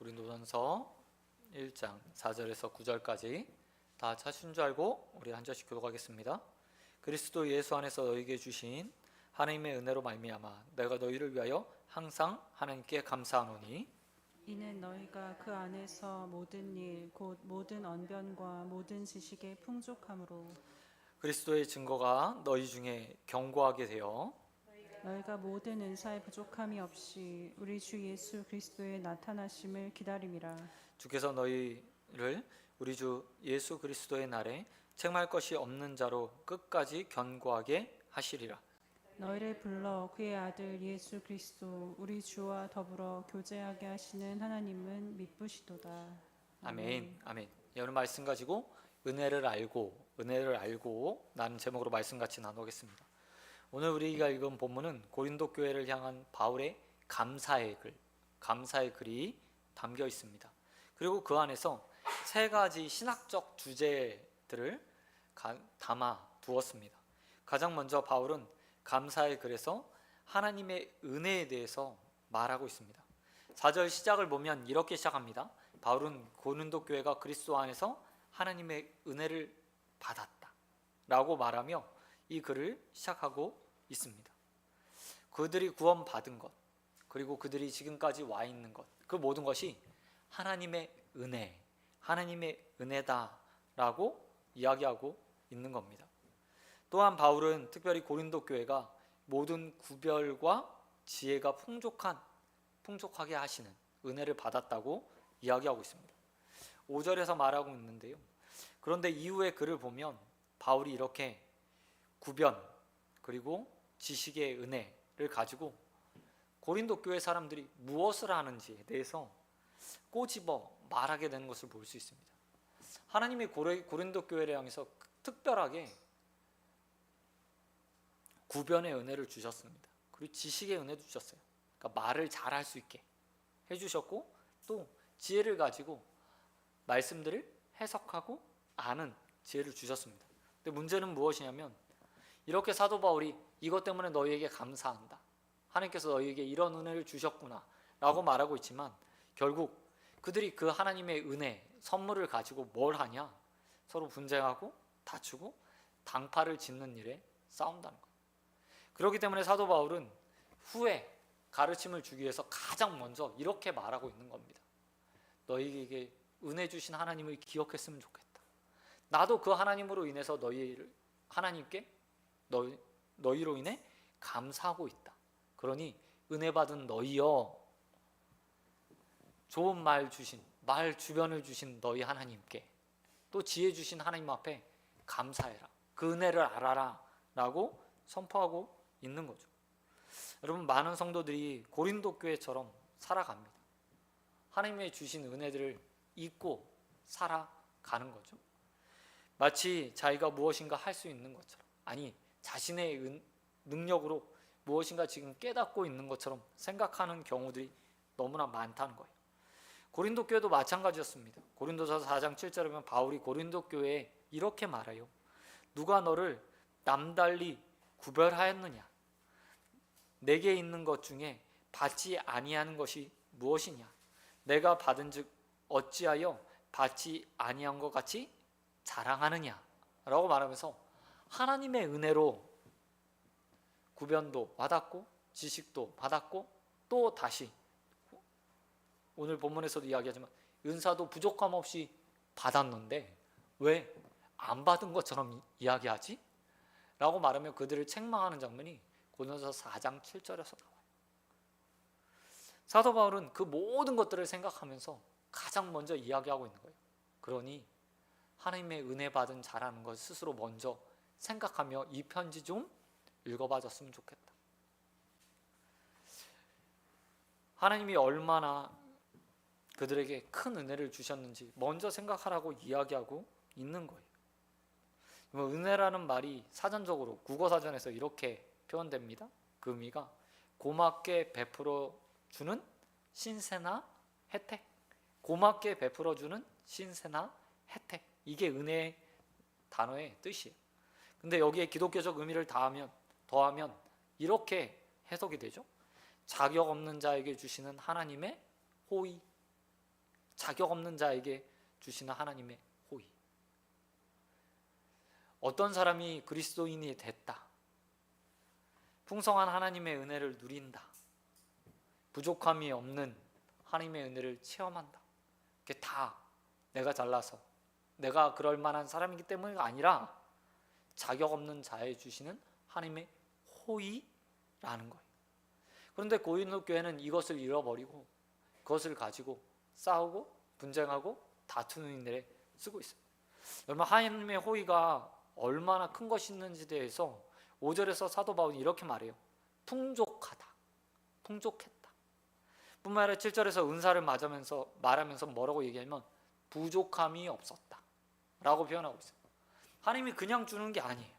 고린도전서 1장 4절에서 9절까지 다 찾으신 줄 알고 우리 한 절씩 교독하겠습니다. 그리스도 예수 안에서 너희에게 주신 하나님의 은혜로 말미암아 내가 너희를 위하여 항상 하나님께 감사하노니 이는 너희가 그 안에서 모든 일 곧 모든 언변과 모든 지식의 풍족함으로 그리스도의 증거가 너희 중에 견고하게 되어 너희가 모든 은사의 부족함이 없이 우리 주 예수 그리스도의 나타나심을 기다림이라. 주께서 너희를 우리 주 예수 그리스도의 날에 책망할 것이 없는 자로 끝까지 견고하게 하시리라. 너희를 불러 그의 아들 예수 그리스도 우리 주와 더불어 교제하게 하시는 하나님은 미쁘시도다. 아멘. 아멘. 오늘 말씀 가지고 은혜를 알고 라는 제목으로 말씀 같이 나누겠습니다. 오늘 우리가 읽은 본문은 고린도 교회를 향한 바울의 감사의 글이 담겨 있습니다. 그리고 그 안에서 세 가지 신학적 주제들을 담아 두었습니다. 가장 먼저 바울은 감사의 글에서 하나님의 은혜에 대해서 말하고 있습니다. 4절 시작을 보면 이렇게 시작합니다. 바울은 고린도 교회가 그리스도 안에서 하나님의 은혜를 받았다 라고 말하며 이 글을 시작하고 있습니다. 그들이 구원받은 것, 그리고 그들이 지금까지 와 있는 것, 그 모든 것이 하나님의 은혜다 라고 이야기하고 있는 겁니다. 또한 바울은 특별히 고린도 교회가 모든 구별과 지혜가 풍족하게 하시는 은혜를 받았다고 이야기하고 있습니다. 5절에서 말하고 있는데요. 그런데 이후의 글을 보면 바울이 이렇게 구변 그리고 지식의 은혜를 가지고 고린도 교회 사람들이 무엇을 하는지에 대해서 꼬집어 말하게 되는 것을 볼 수 있습니다. 하나님이 고린도 교회를 향해서 특별하게 구변의 은혜를 주셨습니다. 그리고 지식의 은혜도 주셨어요. 그러니까 말을 잘할 수 있게 해주셨고 또 지혜를 가지고 말씀들을 해석하고 아는 지혜를 주셨습니다. 근데 문제는 무엇이냐면 이렇게 사도 바울이 이것 때문에 너희에게 감사한다, 하나님께서 너희에게 이런 은혜를 주셨구나 라고 말하고 있지만 결국 그들이 그 하나님의 은혜, 선물을 가지고 뭘 하냐? 서로 분쟁하고 다투고 당파를 짓는 일에 싸운다는 것. 그렇기 때문에 사도 바울은 후에 가르침을 주기 위해서 가장 먼저 이렇게 말하고 있는 겁니다. 너희에게 은혜 주신 하나님을 기억했으면 좋겠다. 나도 그 하나님으로 인해서 너희로 인해 감사하고 있다. 그러니 은혜 받은 너희여, 좋은 말 주변을 주신 너희 하나님께, 또 지혜 주신 하나님 앞에 감사해라. 그 은혜를 알아라 라고 선포하고 있는 거죠. 여러분, 많은 성도들이 고린도 교회처럼 살아갑니다. 하나님의 주신 은혜들을 잊고 살아가는 거죠. 마치 자기가 무엇인가 할 수 있는 것처럼, 아니 자신의 능력으로 무엇인가 지금 깨닫고 있는 것처럼 생각하는 경우들이 너무나 많다는 거예요. 고린도 교회도 마찬가지였습니다. 고린도서 4장 7절에 보면 바울이 고린도 교회에 이렇게 말해요. 누가 너를 남달리 구별하였느냐? 내게 있는 것 중에 받지 아니하는 것이 무엇이냐? 내가 받은즉 어찌하여 받지 아니한 것 같이 자랑하느냐? 라고 말하면서 하나님의 은혜로 구변도 받았고 지식도 받았고 또 다시 오늘 본문에서도 이야기하지만 은사도 부족함 없이 받았는데 왜 안 받은 것처럼 이야기하지? 라고 말하며 그들을 책망하는 장면이 고린도서 4장 7절에서 나와요. 사도 바울은 그 모든 것들을 생각하면서 가장 먼저 이야기하고 있는 거예요. 그러니 하나님의 은혜 받은 자라는 걸 스스로 먼저 생각하며 이 편지 좀 읽어봐줬으면 좋겠다. 하나님이 얼마나 그들에게 큰 은혜를 주셨는지 먼저 생각하라고 이야기하고 있는 거예요. 은혜라는 말이 사전적으로 국어사전에서 이렇게 표현됩니다. 그 의미가 고맙게 베풀어 주는 신세나 혜택, 고맙게 베풀어 주는 신세나 혜택, 이게 은혜 단어의 뜻이에요. 근데 여기에 기독교적 의미를 더하면 이렇게 해석이 되죠. 자격 없는 자에게 주시는 하나님의 호의, 자격 없는 자에게 주시는 하나님의 호의. 어떤 사람이 그리스도인이 됐다, 풍성한 하나님의 은혜를 누린다, 부족함이 없는 하나님의 은혜를 체험한다, 그게 다 내가 잘나서 내가 그럴 만한 사람이기 때문이 아니라 자격 없는 자에 주시는 하나님의 호의라는 거예요. 그런데 고린도 교회는 이것을 잃어버리고 그것을 가지고 싸우고 분쟁하고 다투는 일에 쓰고 있어요. 여러분, 하나님의 호의가 얼마나 큰 것이 있는지에 대해서 5절에서 사도 바울이 이렇게 말해요. 풍족하다, 풍족했다. 뿐만 아니라 7절에서 은사를 말하면서 뭐라고 얘기하면 부족함이 없었다 라고 표현하고 있어요. 하나님이 그냥 주는 게 아니에요.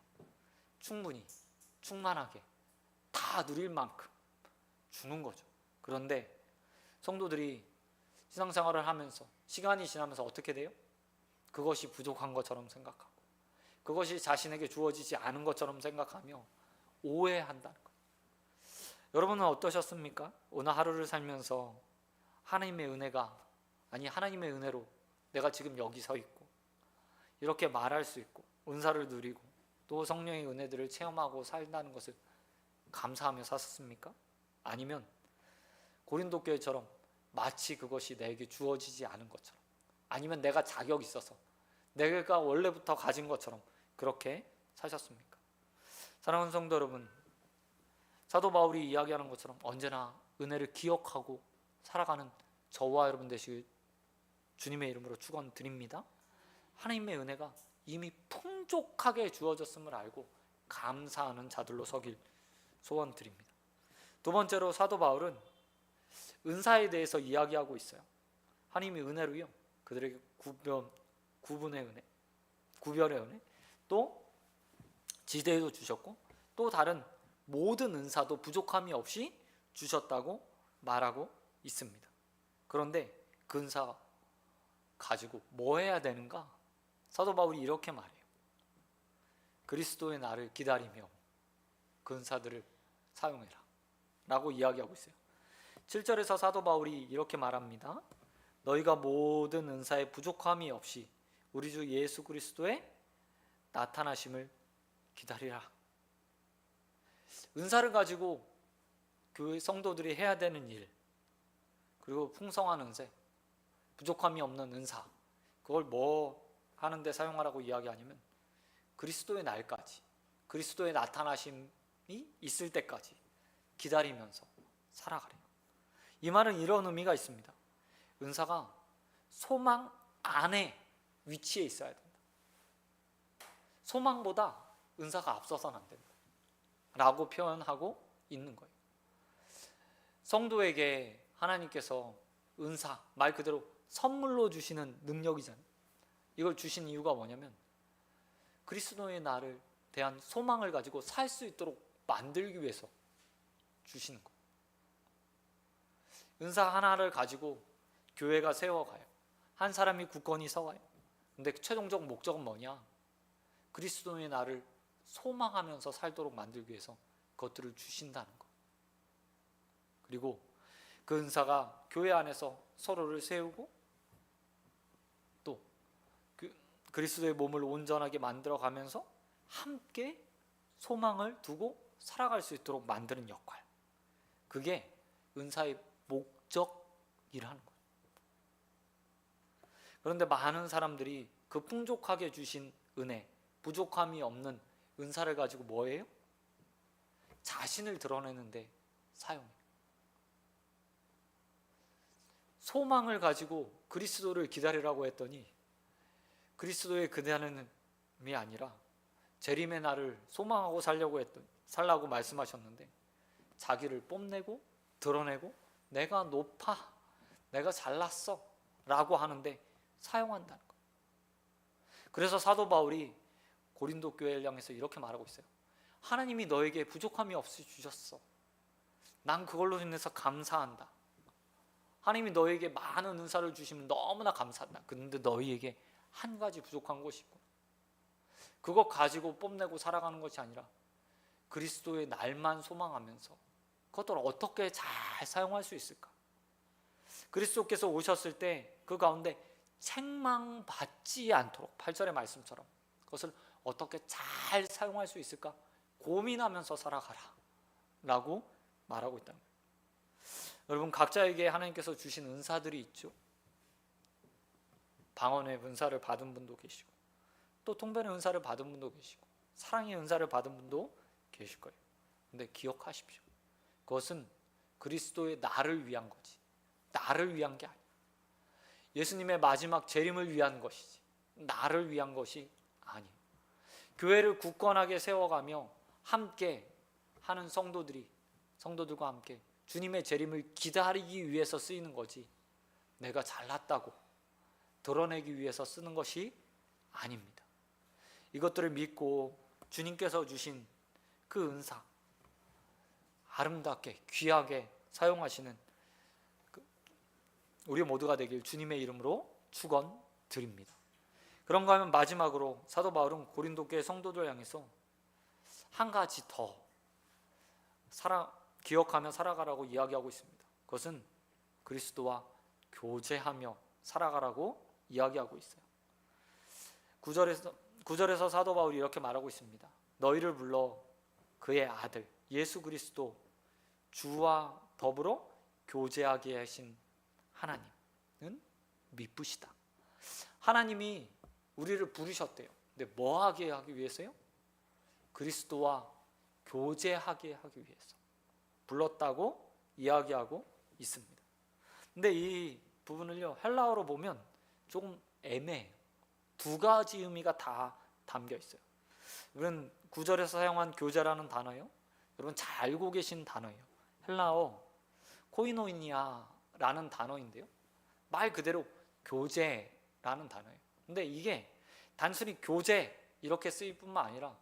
충분히 충만하게 다 누릴 만큼 주는 거죠. 그런데 성도들이 신앙생활을 하면서 시간이 지나면서 어떻게 돼요? 그것이 부족한 것처럼 생각하고 그것이 자신에게 주어지지 않은 것처럼 생각하며 오해한다는 거예요. 여러분은 어떠셨습니까? 오늘 하루를 살면서 하나님의 은혜로 내가 지금 여기 서 있고 이렇게 말할 수 있고 은사를 누리고 또 성령의 은혜들을 체험하고 살다는 것을 감사하며 사셨습니까? 아니면 고린도 교회처럼 마치 그것이 내게 주어지지 않은 것처럼, 아니면 내가 자격이 있어서 내가 원래부터 가진 것처럼 그렇게 사셨습니까? 사랑하는 성도 여러분, 사도 바울이 이야기하는 것처럼 언제나 은혜를 기억하고 살아가는 저와 여러분 되시길 주님의 이름으로 축원드립니다. 하나님의 은혜가 이미 풍족하게 주어졌음을 알고 감사하는 자들로 서길 소원드립니다. 두 번째로 사도 바울은 은사에 대해서 이야기하고 있어요. 하나님이 은혜로요, 그들에게 구별의 은혜, 또 지대도 주셨고 또 다른 모든 은사도 부족함이 없이 주셨다고 말하고 있습니다. 그런데 그 은사 가지고 뭐 해야 되는가? 사도 바울이 이렇게 말해요. 그리스도의 날을 기다리며 그 은사들을 사용해라 라고 이야기하고 있어요. 7절에서 사도 바울이 이렇게 말합니다. 너희가 모든 은사에 부족함이 없이 우리 주 예수 그리스도의 나타나심을 기다리라. 은사를 가지고 교회 성도들이 해야 되는 일, 그리고 풍성한 은사, 부족함이 없는 은사, 그걸 뭐 하는데 사용하라고 이야기하냐면 그리스도의 날까지, 그리스도의 나타나심이 있을 때까지 기다리면서 살아가래요. 이 말은 이런 의미가 있습니다. 은사가 소망 안에 위치해 있어야 된다. 소망보다 은사가 앞서서는 안 된다 라고 표현하고 있는 거예요. 성도에게 하나님께서 은사, 말 그대로 선물로 주시는 능력이잖아요. 이걸 주신 이유가 뭐냐면 그리스도의 나를 대한 소망을 가지고 살 수 있도록 만들기 위해서 주시는 거예요. 은사 하나를 가지고 교회가 세워가요. 한 사람이 굳건히 서가요. 근데 최종적 목적은 뭐냐? 그리스도의 나를 소망하면서 살도록 만들기 위해서 그것들을 주신다는 것. 그리고 그 은사가 교회 안에서 서로를 세우고 또 그리스도의 몸을 온전하게 만들어가면서 함께 소망을 두고 살아갈 수 있도록 만드는 역할. 그게 은사의 목적이라는 거예요. 그런데 많은 사람들이 그 풍족하게 주신 은혜, 부족함이 없는 은사를 가지고 뭐예요? 자신을 드러내는데 사용해요. 소망을 가지고 그리스도를 기다리라고 했더니 그리스도의 그대함이 아니라 재림의 날을 소망하고 살라고 말씀하셨는데 자기를 뽐내고 드러내고 내가 높아, 내가 잘났어 라고 하는데 사용한다는 거예요. 그래서 사도 바울이 고린도 교회를 향해서 이렇게 말하고 있어요. 하나님이 너에게 부족함이 없이 주셨어. 난 그걸로 인해서 감사한다. 하나님이 너에게 많은 은사를 주시면 너무나 감사한다. 그런데 너희에게 한 가지 부족한 것이 있고 그거 가지고 뽐내고 살아가는 것이 아니라 그리스도의 날만 소망하면서 그것들을 어떻게 잘 사용할 수 있을까? 그리스도께서 오셨을 때 그 가운데 책망받지 않도록 8절의 말씀처럼 그것을 어떻게 잘 사용할 수 있을까 고민하면서 살아가라 라고 말하고 있다는 거예요. 여러분, 각자에게 하나님께서 주신 은사들이 있죠. 방언의 은사를 받은 분도 계시고, 또 통변의 은사를 받은 분도 계시고, 사랑의 은사를 받은 분도 계실 거예요. 근데 기억하십시오. 그것은 그리스도의 나를 위한 거지, 나를 위한 게 아니야. 예수님의 마지막 재림을 위한 것이지 나를 위한 것이 아니에요. 교회를 굳건하게 세워가며 함께 하는 성도들과 함께 주님의 재림을 기다리기 위해서 쓰이는 거지, 내가 잘났다고 드러내기 위해서 쓰는 것이 아닙니다. 이것들을 믿고 주님께서 주신 그 은사 아름답게 귀하게 사용하시는 우리 모두가 되길 주님의 이름으로 축원드립니다. 그런가 하면 마지막으로 사도 바울은 고린도 교회 성도들 향해서 한 가지 더 기억하며 살아가라고 이야기하고 있습니다. 그것은 그리스도와 교제하며 살아가라고 이야기하고 있어요. 9절에서 사도 바울이 이렇게 말하고 있습니다. 너희를 불러 그의 아들 예수 그리스도 주와 더불어 교제하게 하신 하나님은 미쁘시다. 하나님이 우리를 부르셨대요. 근데 뭐 하게 하기 위해서요? 그리스도와 교제하게 하기 위해서 불렀다고 이야기하고 있습니다. 근데 이 부분을요, 헬라어로 보면 조금 애매해요. 두 가지 의미가 다 담겨 있어요. 여러분, 9절에서 사용한 교제라는 단어요, 여러분 잘 알고 계신 단어예요. 헬라어 코이노이니아라는 단어인데요, 말 그대로 교제라는 단어예요. 근데 이게 단순히 교제 이렇게 쓰일 뿐만 아니라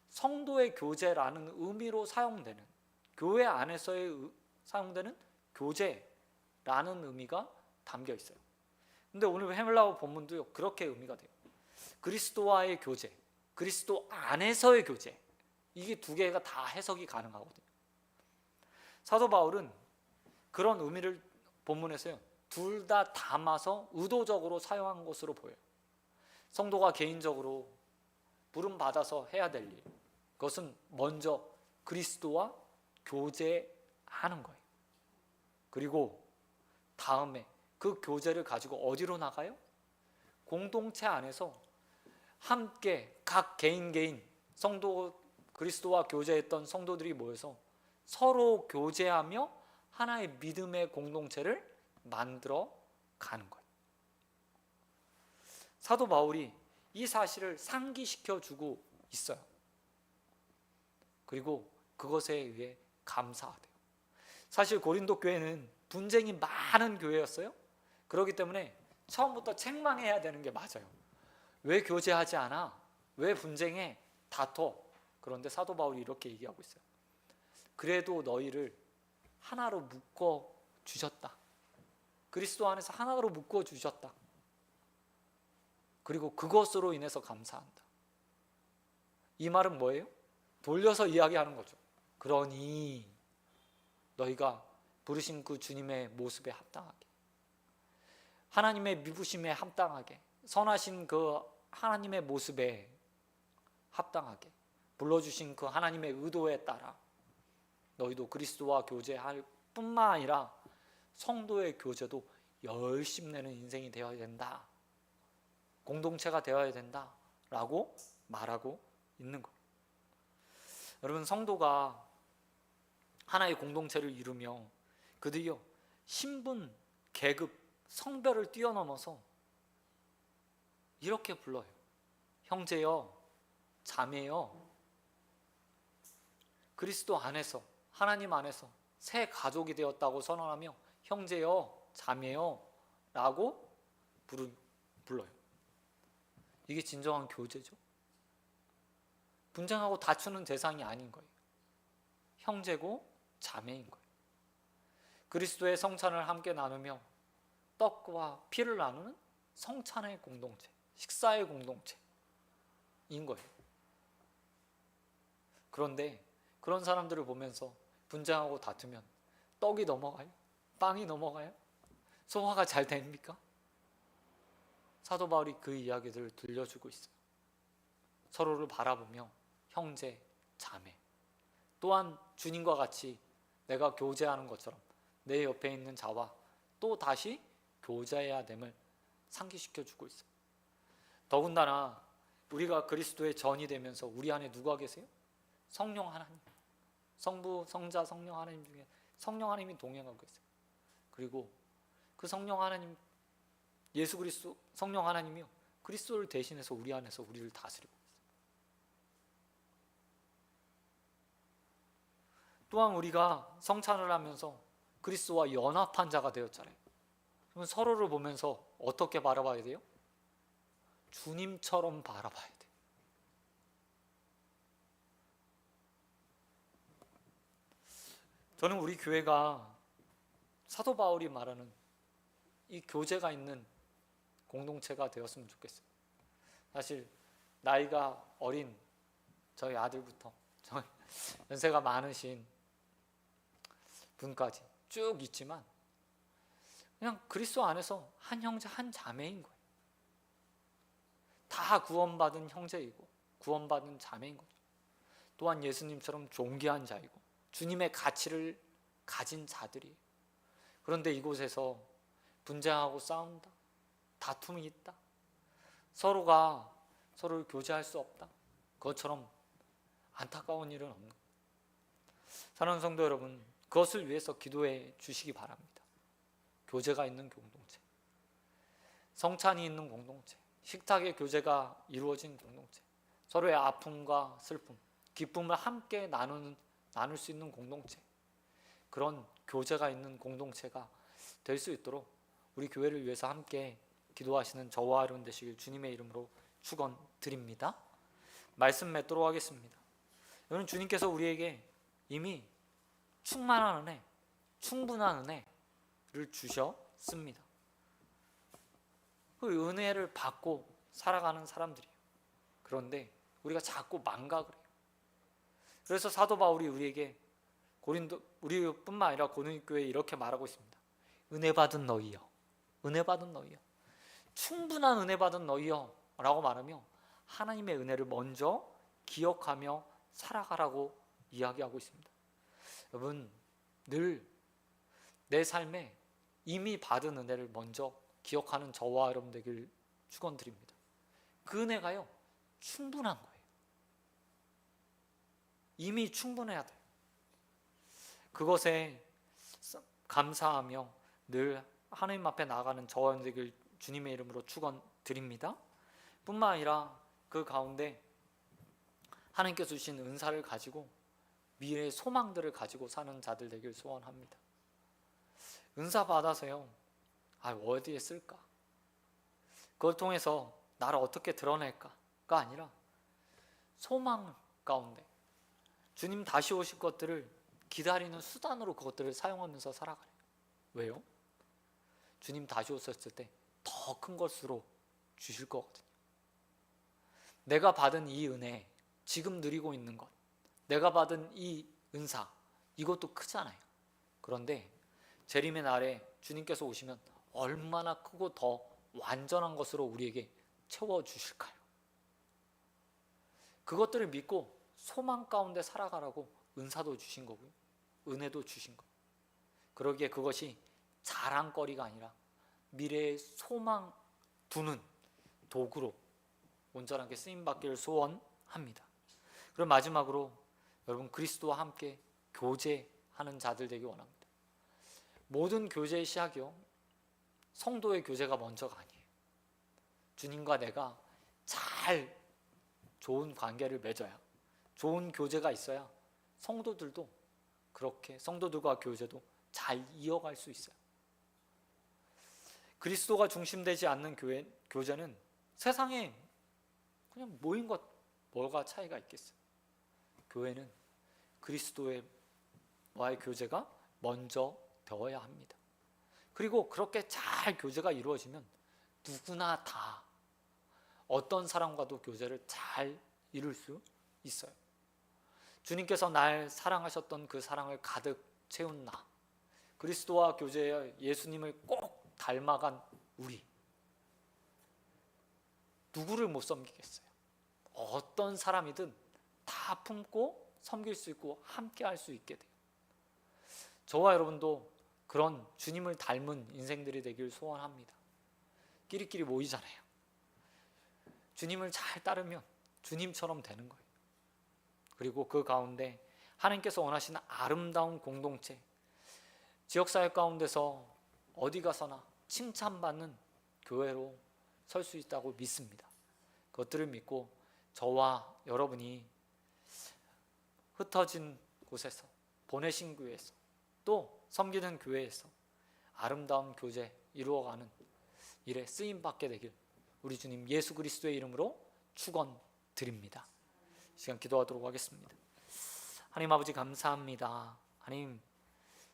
성도의 교제라는 의미로 사용되는, 교회 안에서의 사용되는 교제라는 의미가 담겨 있어요. 근데 오늘 헬라어 본문도요, 그렇게 의미가 돼요. 그리스도와의 교제, 그리스도 안에서의 교제, 이게 두 개가 다 해석이 가능하거든요. 사도 바울은 그런 의미를 본문에서요, 둘 다 담아서 의도적으로 사용한 것으로 보여요. 성도가 개인적으로 부름받아서 해야 될 일, 그것은 먼저 그리스도와 교제하는 거예요. 그리고 다음에 그 교제를 가지고 어디로 나가요? 공동체 안에서 함께 각 개인 성도, 그리스도와 교제했던 성도들이 모여서 서로 교제하며 하나의 믿음의 공동체를 만들어 가는 거예요. 사도 바울이 이 사실을 상기시켜 주고 있어요. 그리고 그것에 의해 감사하대요. 사실 고린도 교회는 분쟁이 많은 교회였어요. 그렇기 때문에 처음부터 책망해야 되는 게 맞아요. 왜 교제하지 않아? 왜 분쟁해? 다퉈. 그런데 사도 바울이 이렇게 얘기하고 있어요. 그래도 너희를 하나로 묶어 주셨다. 그리스도 안에서 하나로 묶어 주셨다. 그리고 그것으로 인해서 감사한다. 이 말은 뭐예요? 돌려서 이야기하는 거죠. 그러니 너희가 부르신 그 주님의 모습에 합당하게, 하나님의 미부심에 합당하게, 선하신 그 하나님의 모습에 합당하게 불러주신 그 하나님의 의도에 따라 너희도 그리스도와 교제할 뿐만 아니라 성도의 교제도 열심 내는 인생이 되어야 된다, 공동체가 되어야 된다 라고 말하고 있는 거예요. 여러분, 성도가 하나의 공동체를 이루며 그들이요, 신분, 계급, 성별을 뛰어넘어서 이렇게 불러요. 형제여, 자매여. 그리스도 안에서, 하나님 안에서 새 가족이 되었다고 선언하며 형제여, 자매여 라고 불러요. 이게 진정한 교제죠. 분쟁하고 다투는 대상이 아닌 거예요. 형제고 자매인 거예요. 그리스도의 성찬을 함께 나누며 떡과 피를 나누는 성찬의 공동체, 식사의 공동체인 거예요. 그런데 그런 사람들을 보면서 분쟁하고 다투면 떡이 넘어가요? 빵이 넘어가요? 소화가 잘 됩니까? 사도 바울이 그 이야기들을 들려주고 있어요. 서로를 바라보며 형제, 자매, 또한 주님과 같이 내가 교제하는 것처럼 내 옆에 있는 자와 또 다시 교제해야 됨을 상기시켜 주고 있어요. 더군다나 우리가 그리스도의 전이 되면서 우리 안에 누가 계세요? 성령 하나님, 성부, 성자, 성령 하나님 중에 성령 하나님이 동행하고 계세요. 그리고 그 성령 하나님, 예수 그리스도 성령 하나님이요, 그리스도를 대신해서 우리 안에서 우리를 다스리고 있어요. 또한 우리가 성찬을 하면서 그리스도와 연합한 자가 되었잖아요. 그러면 서로를 보면서 어떻게 바라봐야 돼요? 주님처럼 바라봐야 돼요. 저는 우리 교회가 사도 바울이 말하는 이 교제가 있는 공동체가 되었으면 좋겠어요. 사실 나이가 어린 저희 아들부터 저희 연세가 많으신 분까지 쭉 있지만 그냥 그리스도 안에서 한 형제 한 자매인 거예요. 다 구원받은 형제이고 구원받은 자매인 거죠. 또한 예수님처럼 존귀한 자이고 주님의 가치를 가진 자들이에요. 그런데 이곳에서 분쟁하고 싸운다, 다툼이 있다, 서로가 서로를 교제할 수 없다, 그것처럼 안타까운 일은 없는 거예요. 사랑하는 성도 여러분, 그것을 위해서 기도해 주시기 바랍니다. 교제가 있는 공동체, 성찬이 있는 공동체, 식탁의 교제가 이루어진 공동체, 서로의 아픔과 슬픔, 기쁨을 함께 나눌 수 있는 공동체, 그런 교제가 있는 공동체가 될 수 있도록 우리 교회를 위해서 함께 기도하시는 저와 여러분 되시길 주님의 이름으로 축원드립니다. 말씀 맺도록 하겠습니다. 여러분, 주님께서 우리에게 이미 충만한 은혜, 충분한 은혜를 주셨습니다. 그 은혜를 받고 살아가는 사람들이에요. 그런데 우리가 자꾸 망각을 해요. 그래서 사도 바울이 우리에게 우리뿐만 아니라 고린도 교회에 이렇게 말하고 있습니다. 은혜 받은 너희여, 은혜 받은 너희여, 충분한 은혜 받은 너희여 라고 말하며 하나님의 은혜를 먼저 기억하며 살아가라고 이야기하고 있습니다. 여러분, 늘 내 삶에 이미 받은 은혜를 먼저 기억하는 저와 여러분 되길 축원드립니다. 그 은혜가요, 충분한 거예요. 이미 충분해야 돼요. 그것에 감사하며 늘 하나님 앞에 나아가는 저와 여러분 되길 주님의 이름으로 축원드립니다. 뿐만 아니라 그 가운데 하나님께서 주신 은사를 가지고 미래의 소망들을 가지고 사는 자들 되길 소원합니다. 은사 받아서요, 어디에 쓸까? 그걸 통해서 나를 어떻게 드러낼까가 아니라 소망 가운데 주님 다시 오실 것들을 기다리는 수단으로 그것들을 사용하면서 살아가요. 왜요? 주님 다시 오셨을 때 더 큰 것으로 주실 거거든요. 내가 받은 이 은혜, 지금 누리고 있는 것, 내가 받은 이 은사, 이것도 크잖아요. 그런데 재림의 날에 주님께서 오시면 얼마나 크고 더 완전한 것으로 우리에게 채워주실까요? 그것들을 믿고 소망 가운데 살아가라고 은사도 주신 거고요, 은혜도 주신 거예요. 그러기에 그것이 자랑거리가 아니라 미래의 소망 두는 도구로 온전하게 쓰임받기를 소원합니다. 그럼 마지막으로 여러분, 그리스도와 함께 교제하는 자들 되기 원합니다. 모든 교제의 시작이요, 성도의 교제가 먼저가 아니에요. 주님과 내가 잘 좋은 관계를 맺어야, 좋은 교제가 있어야 성도들도 그렇게 성도들과 교제도 잘 이어갈 수 있어요. 그리스도가 중심되지 않는 교제는 세상에 그냥 모인 것 뭐가 차이가 있겠어요. 교회는 그리스도와의 교제가 먼저 되어야 합니다. 그리고 그렇게 잘 교제가 이루어지면 누구나 다 어떤 사람과도 교제를 잘 이룰 수 있어요. 주님께서 날 사랑하셨던 그 사랑을 가득 채운 나, 그리스도와 교제해 예수님을 꼭 닮아간 우리 누구를 못 섬기겠어요? 어떤 사람이든 다 품고 섬길 수 있고 함께 할 수 있게 돼요. 저와 여러분도 그런 주님을 닮은 인생들이 되길 소원합니다. 끼리끼리 모이잖아요. 주님을 잘 따르면 주님처럼 되는 거예요. 그리고 그 가운데 하나님께서 원하시는 아름다운 공동체, 지역사회 가운데서 어디 가서나 칭찬받는 교회로 설 수 있다고 믿습니다. 그것들을 믿고 저와 여러분이 흩어진 곳에서, 보내신 교회에서, 또 섬기는 교회에서 아름다운 교제 이루어가는 일에 쓰임받게 되길 우리 주님 예수 그리스도의 이름으로 축원드립니다. 시간 기도하도록 하겠습니다. 하나님 아버지 감사합니다. 하나님,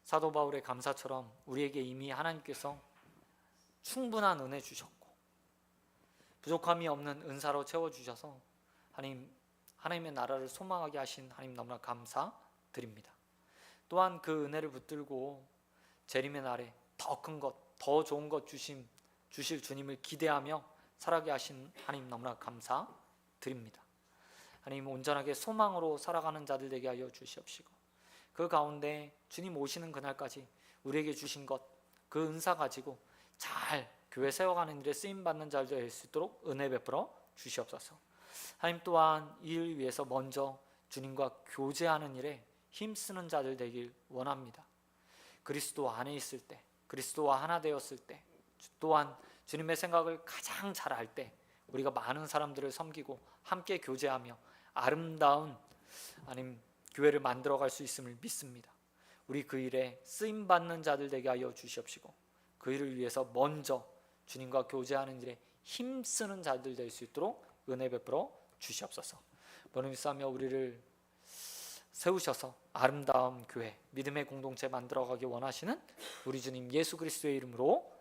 사도 바울의 감사처럼 우리에게 이미 하나님께서 충분한 은혜 주셨고 부족함이 없는 은사로 채워주셔서 하나님의 나라를 소망하게 하신 하나님 너무나 감사드립니다. 또한 그 은혜를 붙들고 재림의 날에 더 큰 것, 더 좋은 것 주실 주님을 기대하며 살아가게 하신 하나님 너무나 감사드립니다. 하나님, 온전하게 소망으로 살아가는 자들 되게 하여 주시옵시고 그 가운데 주님 오시는 그날까지 우리에게 주신 것, 그 은사 가지고 잘 교회 세워가는 일에 쓰임받는 자들 될 수 있도록 은혜 베풀어 주시옵소서. 하나님, 또한 이 일을 위해서 먼저 주님과 교제하는 일에 힘쓰는 자들 되길 원합니다. 그리스도 안에 있을 때, 그리스도와 하나 되었을 때, 또한 주님의 생각을 가장 잘 알 때 우리가 많은 사람들을 섬기고 함께 교제하며 아름다운 교회를 만들어갈 수 있음을 믿습니다. 우리 그 일에 쓰임받는 자들 되게 하여 주시옵시고 그 일을 위해서 먼저 주님과 교제하는 일에 힘쓰는 자들 될 수 있도록 은혜 베풀어 주시옵소서. 번음이싸며 우리를 세우셔서 아름다운 교회, 믿음의 공동체 만들어가기 원하시는 우리 주님 예수 그리스도의 이름으로